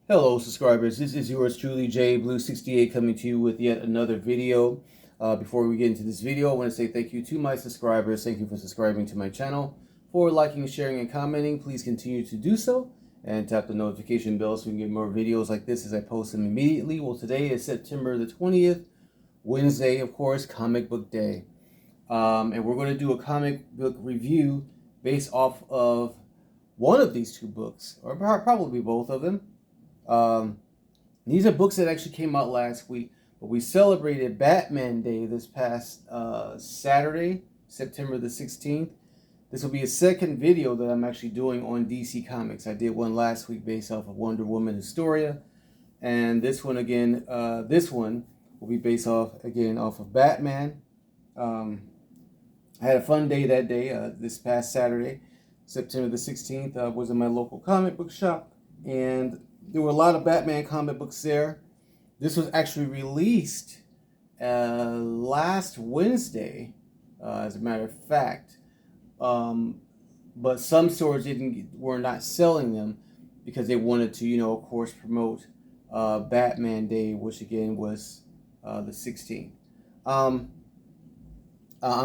Hello subscribers, this is yours truly J Blue 68 coming to you with yet another video. Before we get into this video, I want to say thank you to my subscribers. Thank you for subscribing to my channel, for liking, sharing, and commenting. Please continue to do so and tap the notification bell so we can get more videos like this as I post them immediately. Well, today is September the 20th, Wednesday, of course, comic book day. And we're going to do a comic book review based off of one of these two books, or probably both of them. These are books that actually came out last week, but we celebrated Batman Day this past Saturday, September the 16th. This will be a second video that I'm actually doing on DC Comics. I did one last week based off of Wonder Woman Historia, and this one again, this one will be based off of Batman. I had a fun day that day, this past Saturday, September the 16th. I was in my local comic book shop, and there were a lot of Batman comic books there. This was actually released last Wednesday, as a matter of fact. But some stores were not selling them because they wanted to, of course, promote Batman Day, which again was the 16th. I'm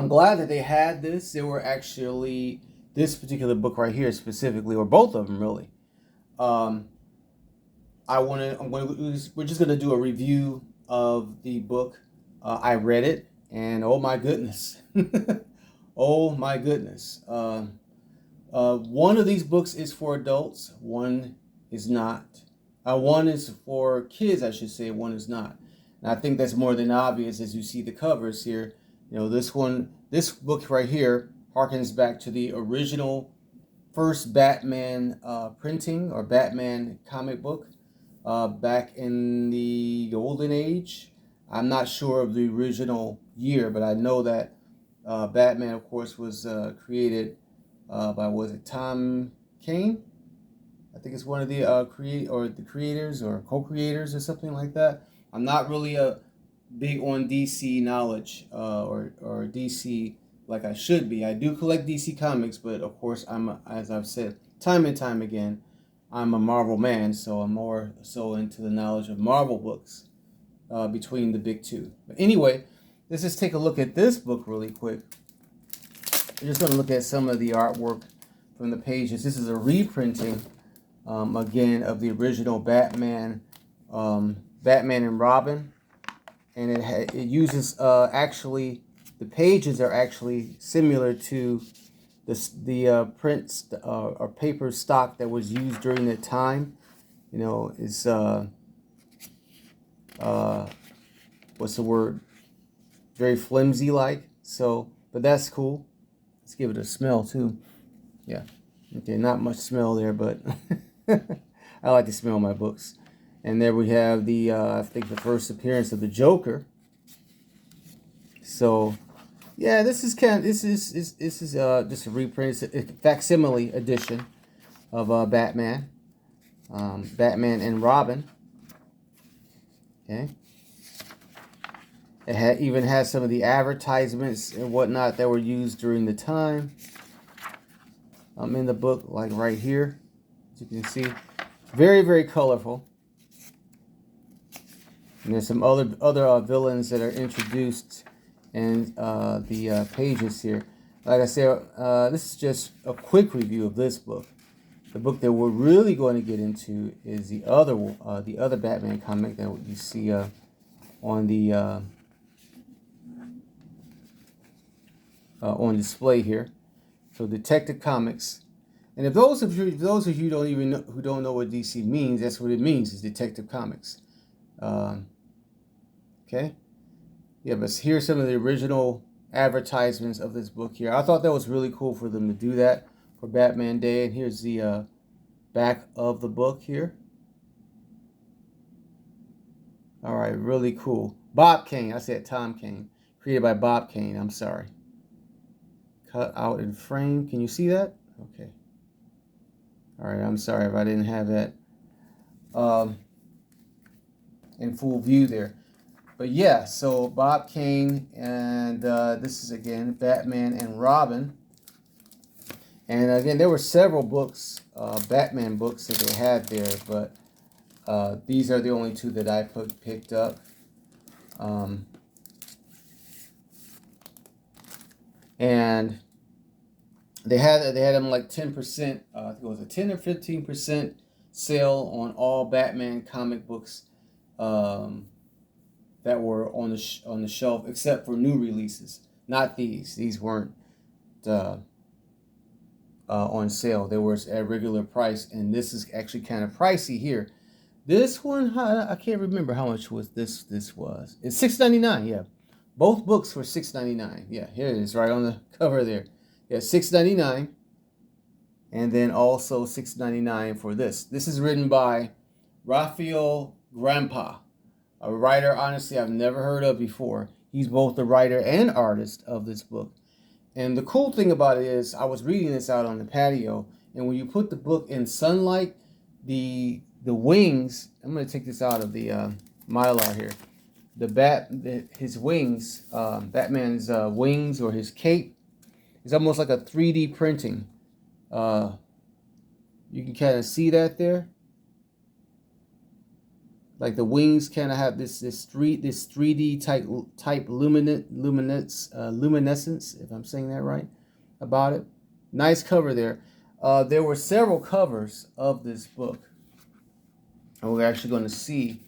glad that they had this. There were actually this particular book right here specifically, or both of them really. We're just gonna do a review of the book. I read it, and oh my goodness, oh my goodness. One of these books is for adults. One is not. One is for kids, I should say. One is not. And I think that's more than obvious as you see the covers here. This book right here harkens back to the original first Batman printing or Batman comic book. Back in the Golden Age. I'm not sure of the original year, but I know that Batman, of course, was created by, was it Tom Kane? I think it's one of the creators or co-creators or something like that. I'm not really big on DC knowledge or DC like I should be. I do collect DC comics, but of course as I've said time and time again, I'm a Marvel man, so I'm more so into the knowledge of Marvel books between the big two. But anyway, let's just take a look at this book really quick. I'm just going to look at some of the artwork from the pages. This is a reprinting, again, of the original Batman, Batman and Robin. And it uses, actually, the pages are actually similar to the prints or paper stock that was used during that time. Is what's the word? Very flimsy like. So, but that's cool. Let's give it a smell too. Yeah. Okay, not much smell there, but I like to smell my books. And there we have the I think the first appearance of the Joker. So yeah, this is just a reprint, a facsimile edition of Batman, Batman and Robin. Okay, it even has some of the advertisements and whatnot that were used during the time. In the book, like right here, as you can see, very very colorful. And there's some other villains that are introduced and the pages here. Like I said, this is just a quick review of this book. The book that we're really going to get into is the other Batman comic that you see on the on display here. So Detective Comics. And if those of you who don't know what DC means, that's what it means, is Detective Comics. Okay. Yeah, but here's some of the original advertisements of this book here. I thought that was really cool for them to do that for Batman Day. And here's the back of the book here. All right, really cool. Bob Kane. I said Tom Kane. Created by Bob Kane. I'm sorry. Cut out in frame. Can you see that? Okay. All right, I'm sorry if I didn't have that in full view there. But yeah, so Bob Kane, and this is again Batman and Robin. And again, there were several books, Batman books that they had there, but These are the only two that I picked up. And they had them like 10%. I think it was a 10 or 15% sale on all Batman comic books that were on the shelf, except for new releases. Not these. These weren't on sale. They were at regular price, and this is actually kind of pricey here. This one, I can't remember how much was this. This was it's $6.99. Yeah, both books were $6.99. Yeah, here it is, right on the cover there. Yeah, $6.99, and then also $6.99 for this. This is written by Raphael Grandpa, a writer honestly I've never heard of before. He's both the writer and artist of this book. And the cool thing about it is, I was reading this out on the patio, and when you put the book in sunlight, the wings. I'm going to take this out of the mylar here. His wings, Batman's wings or his cape, is almost like a 3D printing. You can kind of see that there. Like the wings kind of have this 3D type luminescence, if I'm saying that right, about it. Nice cover there. There were several covers of this book, and we're actually going to see,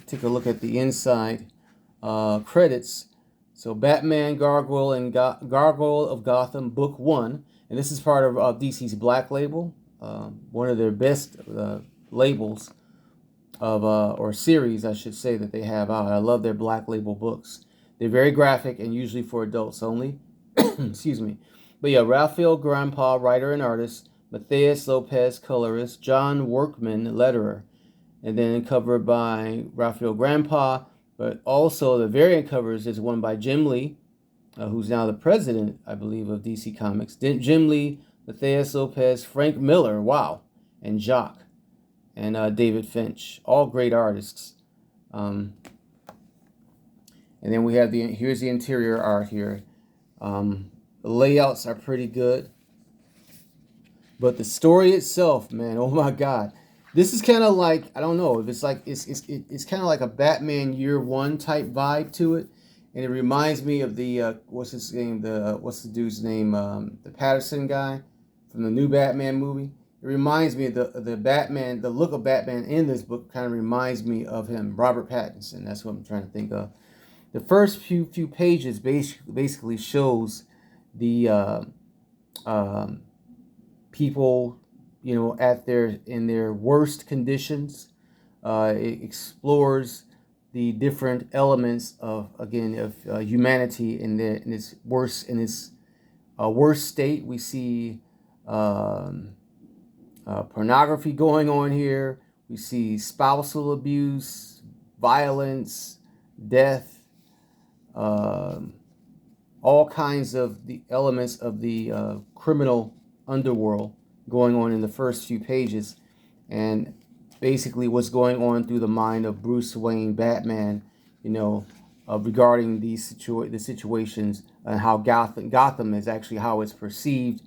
take a look at the inside credits. So Batman, Gargoyle, and Gargoyle of Gotham, Book 1, and this is part of DC's Black Label, one of their best labels of or series, I should say, that they have out. I love their Black Label books. They're very graphic and usually for adults only. Excuse me. But yeah, Raphael Grandpa, writer and artist, Matthias Lopez, colorist, John Workman, letterer, and then covered by Raphael Grandpa. But also the variant covers is one by Jim Lee, who's now the president, I believe, of DC Comics. Jim Lee, Matthias Lopez, Frank Miller, wow, and Jock, and David Finch, all great artists. And then we have here's the interior art here. The layouts are pretty good, but the story itself, man, oh my God, this is kind of like, I don't know if it's like it's kind of like a Batman Year One type vibe to it, and it reminds me of the what's the dude's name, the Patterson guy from the new Batman movie. It reminds me of the Batman, the look of Batman in this book kind of reminds me of him, Robert Pattinson. That's what I'm trying to think of. The first few pages basically shows the people, in their worst conditions. It explores the different elements of humanity in its worst state. We see pornography going on here. We see spousal abuse, violence, death, all kinds of the elements of the criminal underworld going on in the first few pages, and basically what's going on through the mind of Bruce Wayne, Batman, regarding the situations and how Gotham is actually how it's perceived,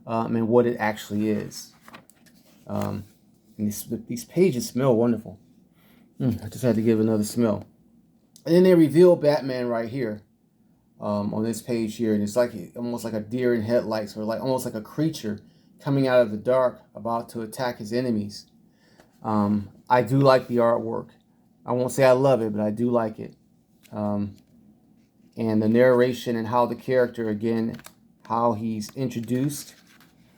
and what it actually is. And these pages smell wonderful. I just had to give another smell. And then they reveal Batman right here, on this page here, and it's like almost like a deer in headlights, or like almost like a creature coming out of the dark about to attack his enemies. I do like the artwork. I won't say I love it, but I do like it. And the narration and how the character, again, how he's introduced.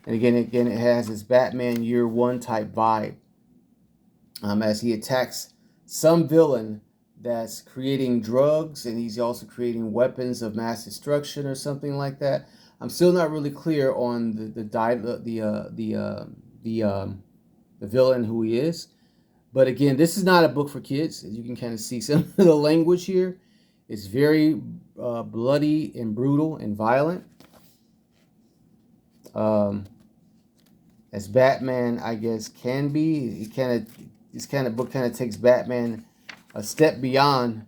And again, it has this Batman Year One type vibe. As he attacks some villain that's creating drugs, and he's also creating weapons of mass destruction or something like that. I'm still not really clear on the villain, who he is. But again, this is not a book for kids. As you can kind of see, some of the language here is very bloody and brutal and violent. As Batman, I guess, can be. This kind of book kind of takes Batman a step beyond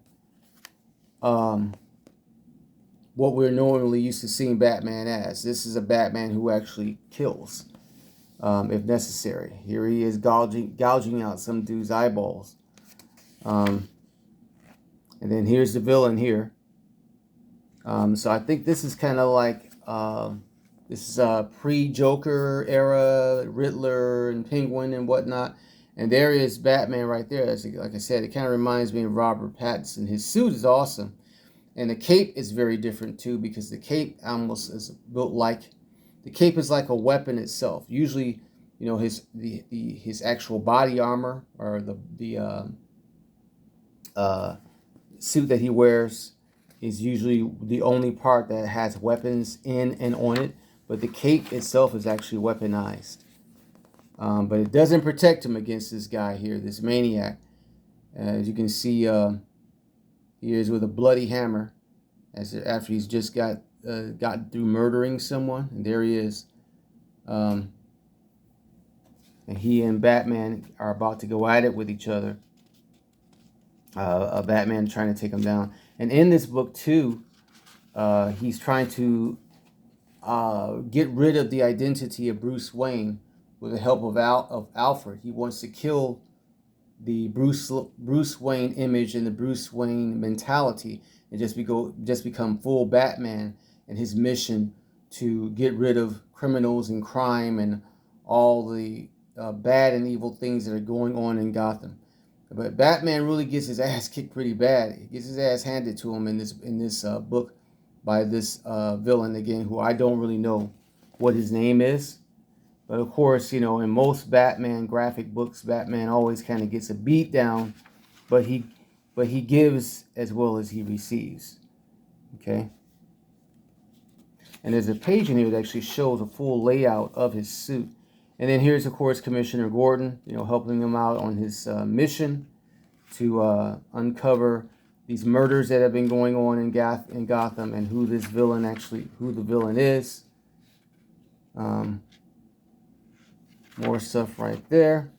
what we're normally used to seeing Batman as. This is a Batman who actually kills. if necessary. Here he is gouging out some dude's eyeballs. And then here's the villain here. So I think this is kind of like this is a pre-Joker era, Riddler and Penguin and whatnot. And there is Batman right there. Like I said, it kind of reminds me of Robert Pattinson. His suit is awesome. And the cape is very different too, because the cape almost is built like, the cape is like a weapon itself. Usually, you know, his actual body armor, or the suit that he wears, is usually the only part that has weapons in and on it. But the cape itself is actually weaponized. But it doesn't protect him against this guy here, this maniac. As you can see, he is with a bloody hammer, after he's just got through murdering someone. And there he is. And he and Batman are about to go at it with each other. Batman trying to take him down. And in this book too, he's trying to get rid of the identity of Bruce Wayne with the help of Alfred. He wants to kill the Bruce Wayne image and the Bruce Wayne mentality, and just become full Batman, and his mission to get rid of criminals and crime and all the bad and evil things that are going on in Gotham. But Batman really gets his ass kicked pretty bad. He gets his ass handed to him in this book by this villain again, who I don't really know what his name is. But of course, you know, in most Batman graphic books, Batman always kind of gets a beat down, but he gives as well as he receives. Okay. And there's a page in here that actually shows a full layout of his suit. And then here's, of course, Commissioner Gordon, you know, helping him out on his mission to uncover these murders that have been going on in Gotham, and who the villain is. More stuff right there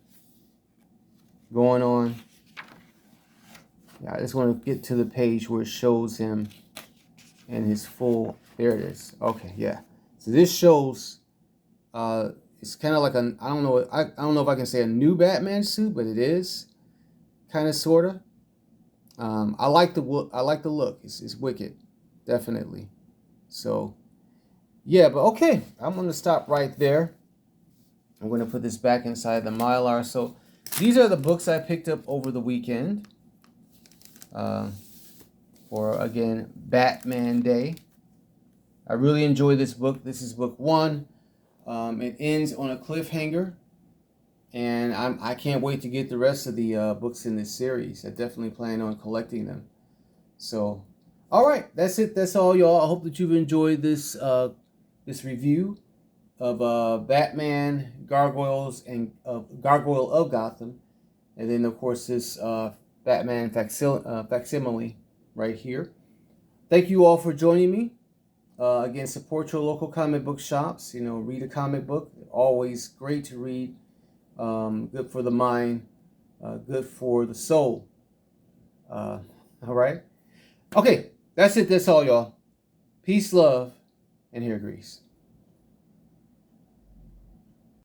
going on. Yeah, I just want to get to the page where it shows him in his full. There it is. Okay, yeah. So this shows. It's kind of like I don't know if I can say a new Batman suit, but it is kind of sorta. I like the look. It's wicked, definitely. So yeah, but okay, I'm gonna stop right there. I'm going to put this back inside the Mylar. So these are the books I picked up over the weekend for, again, Batman Day. I really enjoyed this book. This is book 1. It ends on a cliffhanger, and I can't wait to get the rest of the books in this series. I definitely plan on collecting them. So, all right, that's it. That's all, y'all. I hope that you've enjoyed this this review of Batman, Gargoyles, and Gargoyle of Gotham, and then of course this Batman facsimile right here. Thank you all for joining me. Again, support your local comic book shops. You know, read a comic book. Always great to read. Good for the mind. Good for the soul. All right. Okay, that's it. That's all, y'all. Peace, love, and hair grease.